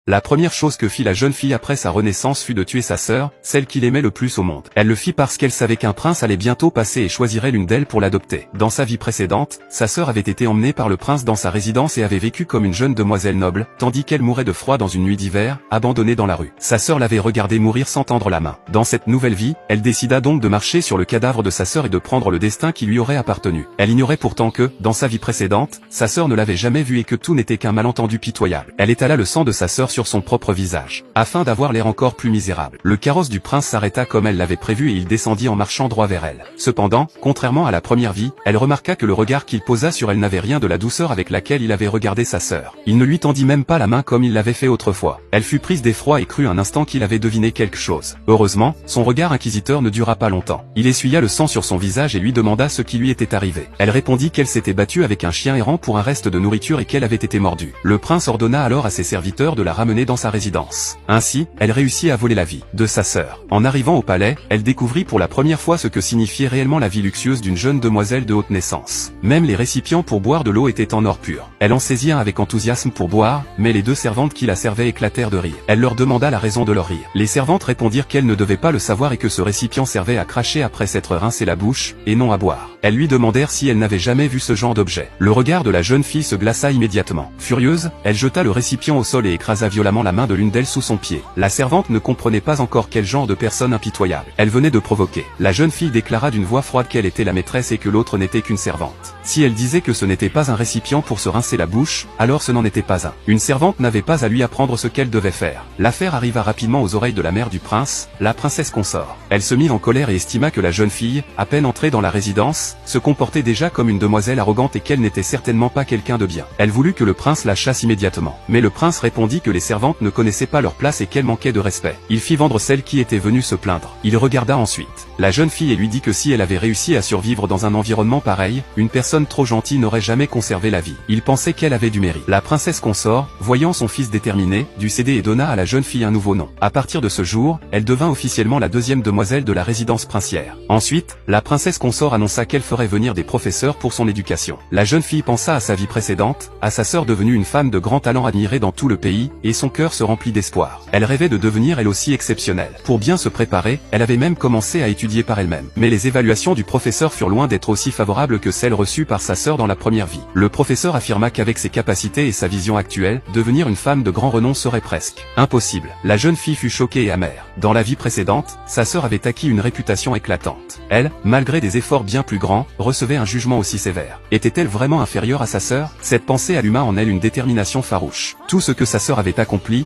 La première chose que fit la jeune fille après sa renaissance fut de tuer sa sœur, celle qu'il aimait le plus au monde. Elle le fit parce qu'elle savait qu'un prince allait bientôt passer et choisirait l'une d'elles pour l'adopter. Dans sa vie précédente, sa sœur avait été emmenée par le prince dans sa résidence et avait vécu comme une jeune demoiselle noble, tandis qu'elle mourait de froid dans une nuit d'hiver, abandonnée dans la rue. Sa sœur l'avait regardée mourir sans tendre la main. Dans cette nouvelle vie, elle décida donc de marcher sur le cadavre de sa sœur et de prendre le destin qui lui aurait appartenu. Elle ignorait pourtant que, dans sa vie précédente, sa sœur ne l'avait jamais vue et que tout n'était qu'un malentendu pitoyable. Elle étala le sang de sa sœur sur son propre visage, afin d'avoir l'air encore plus misérable. Le carrosse du prince s'arrêta comme elle l'avait prévu et il descendit en marchant droit vers elle. Cependant, contrairement à la première vie, elle remarqua que le regard qu'il posa sur elle n'avait rien de la douceur avec laquelle il avait regardé sa sœur. Il ne lui tendit même pas la main comme il l'avait fait autrefois. Elle fut prise d'effroi et crut un instant qu'il avait deviné quelque chose. Heureusement, son regard inquisiteur ne dura pas longtemps. Il essuya le sang sur son visage et lui demanda ce qui lui était arrivé. Elle répondit qu'elle s'était battue avec un chien errant pour un reste de nourriture et qu'elle avait été mordue. Le prince ordonna alors à ses serviteurs de la ramener dans sa résidence. Ainsi, elle réussit à voler la vie de sa sœur. En arrivant au palais, elle découvrit pour la première fois ce que signifiait réellement la vie luxueuse d'une jeune demoiselle de haute naissance. Même les récipients pour boire de l'eau étaient en or pur. Elle en saisit un avec enthousiasme pour boire, mais les deux servantes qui la servaient éclatèrent de rire. Elle leur demanda la raison de leur rire. Les servantes répondirent qu'elles ne devaient pas le savoir et que ce récipient servait à cracher après s'être rincé la bouche, et non à boire. Elles lui demandèrent si elle n'avait jamais vu ce genre d'objet. Le regard de la jeune fille se glaça immédiatement. Furieuse, elle jeta le récipient au sol et écrasa violemment la main de l'une d'elles sous son pied. La servante ne comprenait pas encore quel genre de personne impitoyable elle venait de provoquer. La jeune fille déclara d'une voix froide qu'elle était la maîtresse et que l'autre n'était qu'une servante. Si elle disait que ce n'était pas un récipient pour se rincer la bouche, alors ce n'en était pas un. Une servante n'avait pas à lui apprendre ce qu'elle devait faire. L'affaire arriva rapidement aux oreilles de la mère du prince, la princesse consort. Elle se mit en colère et estima que la jeune fille, à peine entrée dans la résidence, se comportait déjà comme une demoiselle arrogante et qu'elle n'était certainement pas quelqu'un de bien. Elle voulut que le prince la chasse immédiatement. Mais le prince répondit que les servantes ne connaissaient pas leur place et qu'elle manquait de respect. Il fit vendre celle qui était venue se plaindre. Il regarda ensuite la jeune fille et lui dit que si elle avait réussi à survivre dans un environnement pareil, une personne trop gentille n'aurait jamais conservé la vie. Il pensait qu'elle avait du mérite. La princesse consort, voyant son fils déterminé, dut céder et donna à la jeune fille un nouveau nom. À partir de ce jour, elle devint officiellement la deuxième demoiselle de la résidence princière. Ensuite, la princesse consort annonça qu'elle ferait venir des professeurs pour son éducation. La jeune fille pensa à sa vie précédente, à sa sœur devenue une femme de grand talent admirée dans tout le pays, et son cœur se remplit d'espoir. Elle rêvait de devenir elle aussi exceptionnelle. Pour bien se préparer, elle avait même commencé à étudier par elle-même. Mais les évaluations du professeur furent loin d'être aussi favorables que celles reçues par sa sœur dans la première vie. Le professeur affirma qu'avec ses capacités et sa vision actuelle, devenir une femme de grand renom serait presque impossible. La jeune fille fut choquée et amère. Dans la vie précédente, sa sœur avait acquis une réputation éclatante. Elle, malgré des efforts bien plus grands, recevait un jugement aussi sévère. Était-elle vraiment inférieure à sa sœur? Cette pensée alluma en elle une détermination farouche. Tout ce que sa sœur avait accompli,